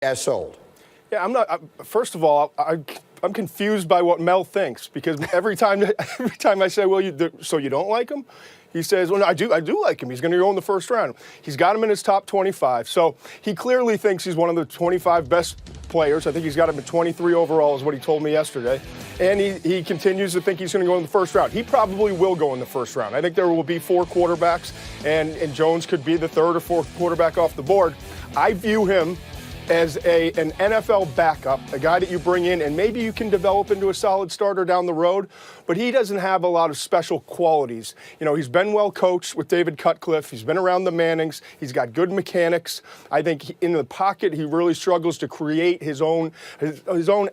as sold. Yeah, I'm not. First of all, I'm confused by what Mel thinks, because every time I say, well, so you don't like him? He says, well, no, I do like him. He's going to go in the first round. He's got him in his top 25. So he clearly thinks he's one of the 25 best players. I think he's got him at 23 overall is what he told me yesterday. And he continues to think he's going to go in the first round. He probably will go in the first round. I think there will be 4 quarterbacks, and Jones could be the 3rd or 4th quarterback off the board. I view him as an NFL backup, a guy that you bring in and maybe you can develop into a solid starter down the road, but he doesn't have a lot of special qualities. You know, he's been well coached with David Cutcliffe. He's been around the Mannings. He's got good mechanics. I think in the pocket, he really struggles to create his own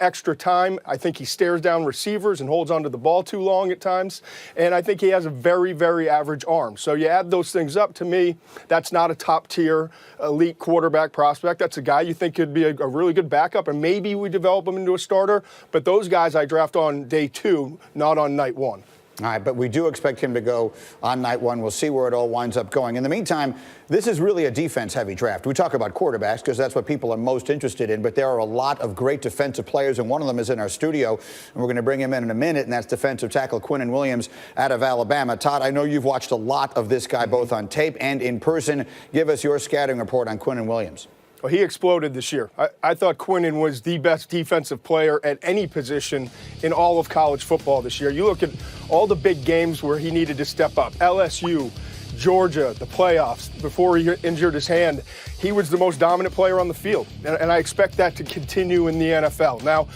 extra time. I think he stares down receivers and holds onto the ball too long at times. And I think he has a very, very average arm. So you add those things up, to me, that's not a top-tier elite quarterback prospect. That's a guy you think could be a really good backup, and maybe we develop him into a starter. But those guys I draft on day 2, not on night 1. All right, but we do expect him to go on night 1. We'll see where it all winds up going. In the meantime, this is really a defense-heavy draft. We talk about quarterbacks because that's what people are most interested in, but there are a lot of great defensive players, and one of them is in our studio, and we're going to bring him in a minute, and that's defensive tackle Quinnen Williams out of Alabama. Todd, I know you've watched a lot of this guy both on tape and in person. Give us your scouting report on Quinnen Williams. Well, he exploded this year. I thought Quinnen was the best defensive player at any position in all of college football this year. You look at all the big games where he needed to step up. LSU, Georgia, the playoffs, before he injured his hand, he was the most dominant player on the field. And I expect that to continue in the NFL. Now,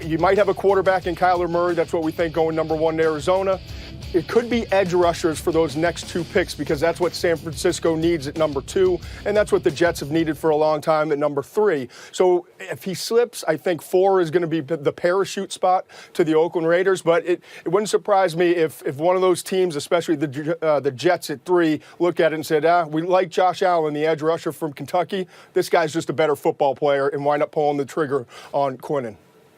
you might have a quarterback in Kyler Murray. That's what we think going number 1 to Arizona. It could be edge rushers for those next 2 picks, because that's what San Francisco needs at number 2, and that's what the Jets have needed for a long time at number 3. So if he slips, I think 4 is going to be the parachute spot to the Oakland Raiders, but it wouldn't surprise me if one of those teams, especially the Jets at 3, look at it and said, we like Josh Allen, the edge rusher from Kentucky. This guy's just a better football player, and wind up pulling the trigger on Quinnen.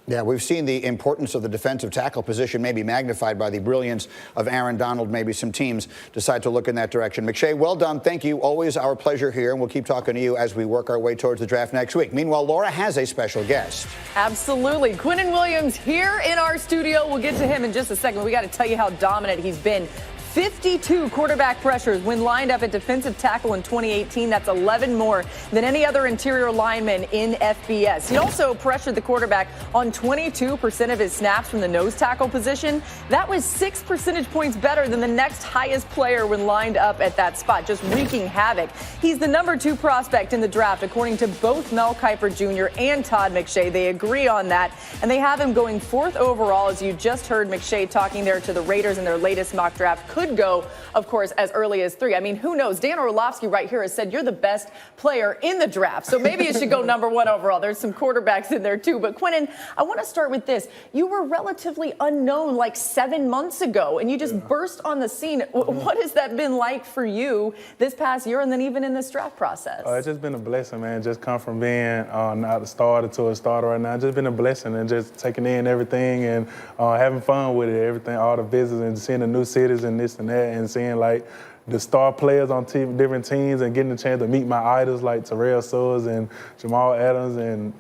Yeah, we've seen the importance of the defensive tackle position maybe magnified by the brilliance of Aaron Donald. Maybe some teams decide to look in that direction. McShay, well done. Thank you. Always our pleasure here, and we'll keep talking to you as we work our way towards the draft next week. Meanwhile, Laura has a special guest. Absolutely. Quinnen Williams here in our studio. We'll get to him in just a second. We got to tell you how dominant he's been. 52 quarterback pressures when lined up at defensive tackle in 2018. That's 11 more than any other interior lineman in FBS. He also pressured the quarterback on 22% of his snaps from the nose tackle position. That was 6 percentage points better than the next highest player when lined up at that spot, just wreaking havoc. He's the number 2 prospect in the draft, according to both Mel Kiper Jr. and Todd McShay. They agree on that, and they have him going 4th overall, as you just heard McShay talking there to the Raiders in their latest mock draft. Could go, of course, as early as 3. I mean, who knows? Dan Orlovsky right here has said you're the best player in the draft, so maybe it should go number 1 overall. There's some quarterbacks in there too. But Quinnen, I want to start with this. You were relatively unknown like 7 months ago, and you just burst on the scene. What has that been like for you this past year, and then even in this draft process? It's just been a blessing, man. Just come from being not a starter to a starter right now. It's just been a blessing, and just taking in everything and having fun with it, everything, all the visits, and seeing the new cities and this and that, and seeing like the star players on different teams, and getting the chance to meet my idols like Terrell Suggs and Jamal Adams and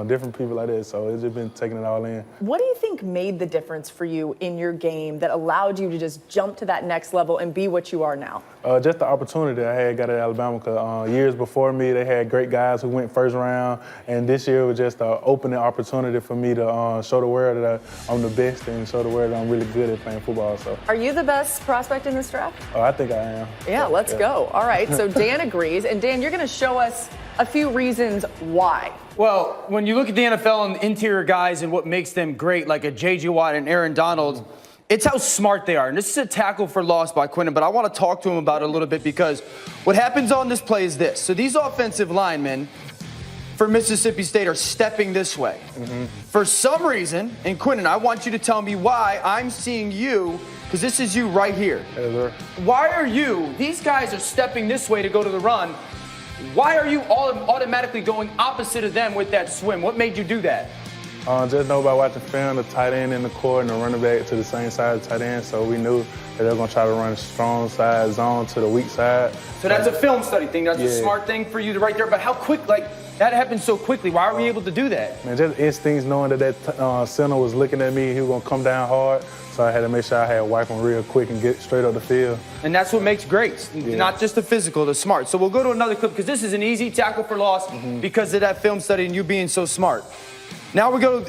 different people like that. So it's just been taking it all in. What do you think made the difference for you in your game that allowed you to just jump to that next level and be what you are now? Just the opportunity I had got at Alabama, because years before me, they had great guys who went 1st round, and this year was just an opening opportunity for me to show the world that I'm the best, and show the world that I'm really good at playing football. So, are you the best prospect in this draft? I think I am. Yeah, let's go. All right, so Dan agrees, and Dan, you're going to show us a few reasons why. Well, when you look at the NFL and the interior guys and what makes them great, like a J.J. Watt and Aaron Donald, it's how smart they are. And this is a tackle for loss by Quinnen, but I want to talk to him about it a little bit, because what happens on this play is this. So these offensive linemen for Mississippi State are stepping this way. For some reason, and Quinnen, I want you to tell me why I'm seeing you, because this is you right here. Why are you, these guys are stepping this way to go to the run. Why are you automatically going opposite of them with that swim? What made you do that? Just know by watching film, the tight end in the court and the running back to the same side of the tight end, so we knew that they were going to try to run a strong side zone to the weak side. So that's a film study thing. That's a smart thing for you to right there. But how quick, like, That happened so quickly. Why are we able to do that? Man, just instincts, knowing that center was looking at me, he was gonna come down hard. So I had to make sure I had to wipe him real quick and get straight up the field. And that's what makes greats, not just the physical, the smart. So we'll go to another clip because this is an easy tackle for loss because of that film study and you being so smart. Now we go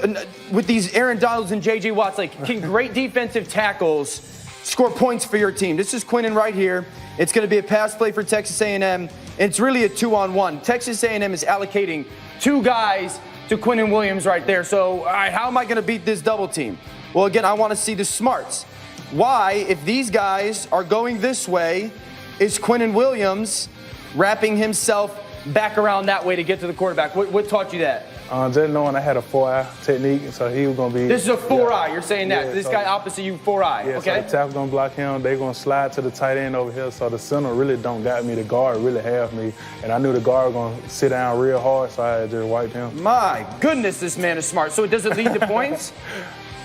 with these Aaron Donalds and J.J. Watts. Like, can great defensive tackles score points for your team? This is Quinnen right here. It's going to be a pass play for Texas A&M. It's really a 2-on-1. Texas A&M is allocating 2 guys to Quinnen Williams right there. So, all right, how am I going to beat this double team? Well, again, I want to see the smarts. Why, if these guys are going this way, is Quinnen Williams wrapping himself back around that way to get to the quarterback? What taught you that? Just knowing I had a 4-eye technique, so he was going to be... This is a 4-eye, you're saying that. Yeah, this so, guy opposite you, 4-eye, yeah, okay? So the tackle going to block him. They're going to slide to the tight end over here, so the center really don't got me. The guard really have me. And I knew the guard was going to sit down real hard, so I had just wiped him. My goodness, this man is smart. So does it lead to points?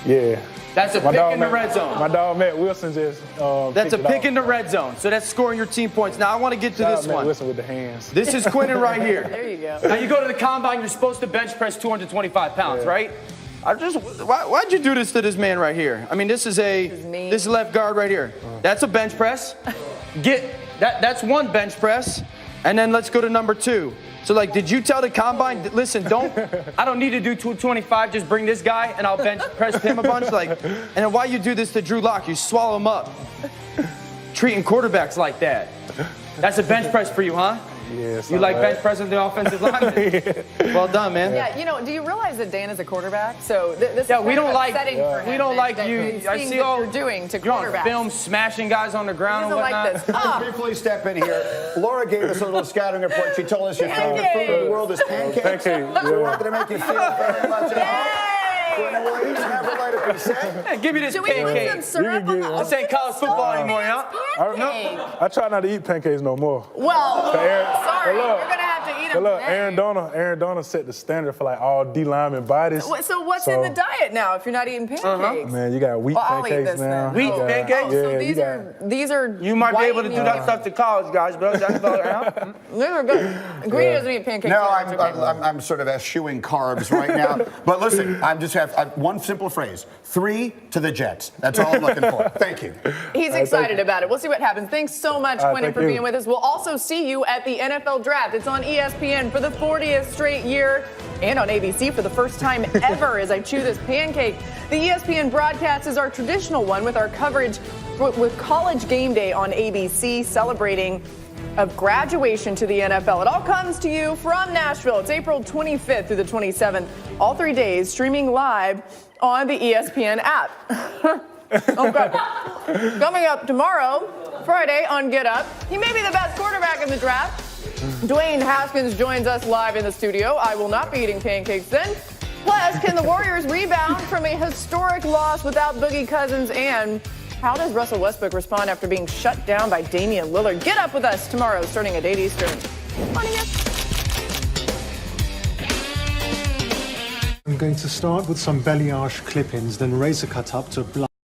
Yeah. That's a pick in the red zone. My dog, Matt Wilson, just That's a pick in the red zone. So that's scoring your team points. Now I want to get to this Matt one. Wilson with the hands. This is Quinnen right here. There you go. Now you go to the combine, you're supposed to bench press 225 pounds, right? Why'd you do this to this man right here? I mean, this is left guard right here. That's a bench press. That's one bench press. And then let's go to number 2. So, like, did you tell the combine, listen, I don't need to do 225, just bring this guy and I'll bench press him a bunch? Like, and then why you do this to Drew Lock? You swallow him up. Treating quarterbacks like that. That's a bench press for you, huh? Yeah, you like bench pressing the offensive lineman? Well done, man. Yeah, you know, do you realize that Dan is a quarterback? So this Yeah, is we kind don't of like upsetting for him. we don't like you. These I things see that all you're doing to you're on quarterbacks. film smashing guys on the ground and He doesn't whatnot. like this. Ah. Briefly step in here. Laura gave us a little scouting report. She told us your favorite food in the world is pancakes. Pancake, We wanted to make you feel very much at home. Yay! Quinnen Williams, never let it be said. Hey, give me this Should we put some pancake. syrup on the This ain't college football anymore, yeah? pancake? I try not to eat pancakes no more. Well, sorry, look, you're gonna have to eat But them. look, today. Aaron Donald set the standard for like all D lineman bodies. So what's in the diet now if you're not eating pancakes? Man, you got wheat Well, I'll eat pancakes this now. then. Wheat You got- pancakes? Oh, so Yeah, these are You might be white able to do meal. that stuff to college guys, but that's about it, huh? These are good. Greedy doesn't eat pancakes. No, either. It's okay. I'm sort of eschewing carbs right now. But listen, I just have one simple phrase. 3 to the Jets. That's all I'm looking for. Thank you. He's excited about it. We'll see what happens. Thanks so much, Quinnen, thank for you. being with us. We'll also see you at the NFL Draft. It's on ESPN for the 40th straight year and on ABC for the first time ever as I chew this pancake. The ESPN broadcast is our traditional one with our coverage with College Game Day on ABC celebrating of graduation to the NFL. It all comes to you from Nashville. It's April 25th through the 27th. All 3 days streaming live on the ESPN app. Okay. Coming up tomorrow, Friday on Get Up, he may be the best quarterback in the draft. Dwayne Haskins joins us live in the studio. I will not be eating pancakes then. Plus, can the Warriors rebound from a historic loss without Boogie Cousins? And how does Russell Westbrook respond after being shut down by Damian Lillard? Get up with us tomorrow starting at 8 Eastern. On ESPN. I'm going to start with some balayage clip-ins, then razor cut up to